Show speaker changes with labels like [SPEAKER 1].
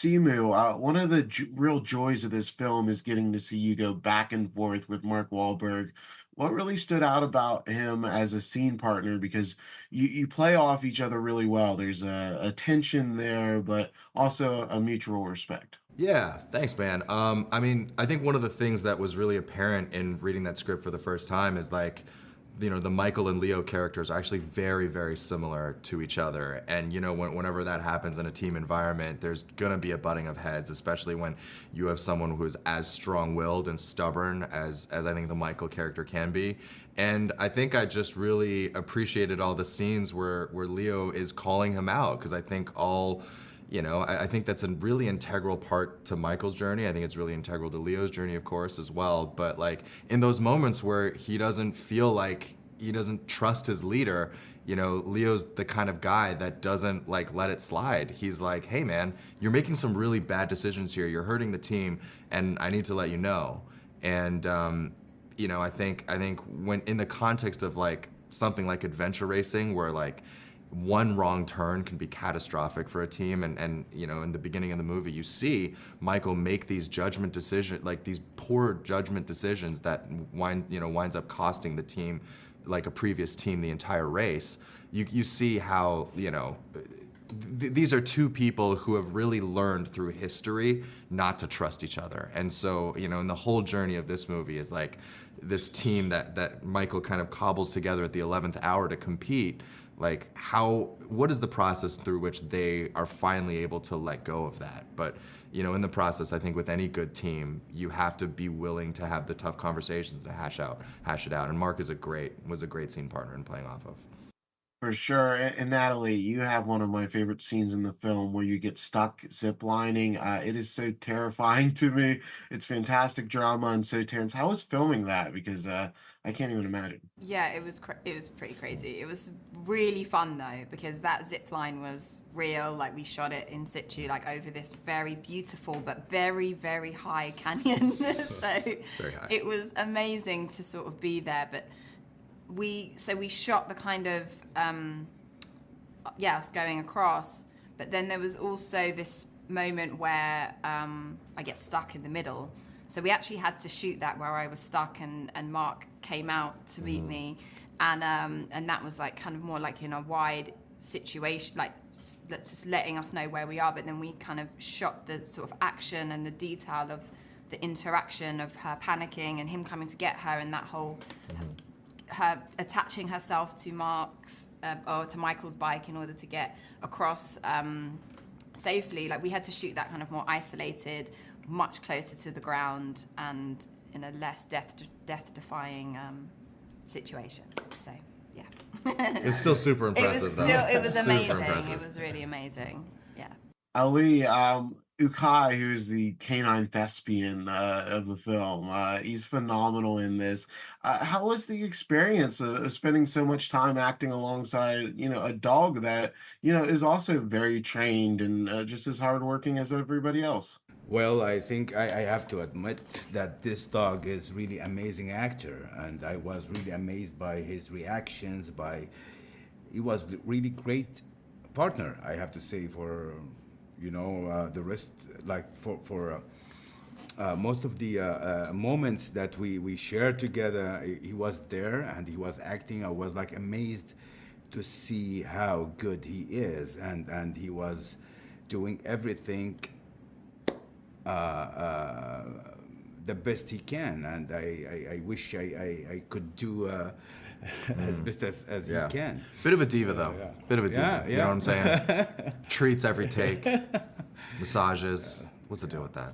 [SPEAKER 1] Simu, one of the real joys of this film is getting to see you go back and forth with Mark Wahlberg. What really stood out about him as a scene partner? Because you play off each other really well. There's a tension there, but also a mutual respect.
[SPEAKER 2] Yeah, thanks, man. I mean, I think one of the things that was really apparent in reading that script for the first time is like, the Michael and Leo characters are actually very, very similar to each other. And whenever that happens in a team environment, there's gonna be a butting of heads, especially when you have someone who's as strong-willed and stubborn as I think the Michael character can be. And I think I just really appreciated all the scenes where Leo is calling him out, because I think I think that's a really integral part to Michael's journey. I think it's really integral to Leo's journey, of course, as well. But like in those moments where he doesn't feel like he doesn't trust his leader, Leo's the kind of guy that doesn't like let it slide. He's like, hey man, you're making some really bad decisions here. You're hurting the team, and I need to let you know. And I think when in the context of like something like adventure racing, where like one wrong turn can be catastrophic for a team, and in the beginning of the movie you see Michael make these these poor judgment decisions that winds up costing the team, like a previous team, the entire race. You see how these are two people who have really learned through history not to trust each other. And so, in the whole journey of this movie is like this team that Michael kind of cobbles together at the 11th hour to compete. Like what is the process through which they are finally able to let go of that? But, in the process, I think with any good team, you have to be willing to have the tough conversations to hash it out. And Mark was a great scene partner in playing off of.
[SPEAKER 1] For sure. And Natalie, you have one of my favorite scenes in the film where you get stuck zip lining. It is so terrifying to me. It's fantastic drama and so tense. How was filming that? Because I can't even imagine.
[SPEAKER 3] Yeah, it was pretty crazy. It was really fun though, because that zip line was real. Like we shot it in situ, like over this very beautiful but very, very high canyon. So
[SPEAKER 2] Very high.
[SPEAKER 3] it was amazing to sort of be there. But we shot the kind of us going across, but then there was also this moment where I get stuck in the middle. So we actually had to shoot that where I was stuck, and Mark came out to meet me, and that was like kind of more like in a wide situation, like just letting us know where we are. But then we kind of shot the sort of action and the detail of the interaction of her panicking and him coming to get her, and that whole her attaching herself to or to Michael's bike in order to get across safely. Like we had to shoot that kind of more isolated, much closer to the ground, and in a less death-defying situation. So yeah,
[SPEAKER 2] It's still super impressive, though.
[SPEAKER 3] It was
[SPEAKER 2] Super
[SPEAKER 3] amazing.
[SPEAKER 2] impressive.
[SPEAKER 3] It was really amazing. Yeah.
[SPEAKER 1] Ali, Ukai, who's the canine thespian of the film, he's phenomenal in this. How was the experience of spending so much time acting alongside, a dog that, is also very trained and just as hardworking as everybody else?
[SPEAKER 4] Well, I think I have to admit that this dog is really amazing actor, and I was really amazed by his reactions. He was really great partner, I have to say, for the rest, like for most of the moments that we shared together. He was there and he was acting. I was like amazed to see how good he is, and he was doing everything the best he can, and I wish I could do as best as he can.
[SPEAKER 2] Bit of a diva, though.
[SPEAKER 4] Yeah.
[SPEAKER 2] Bit of a diva.
[SPEAKER 4] Yeah,
[SPEAKER 2] You know what I'm
[SPEAKER 4] yeah.
[SPEAKER 2] saying? Treats every take, massages. What's the deal with that?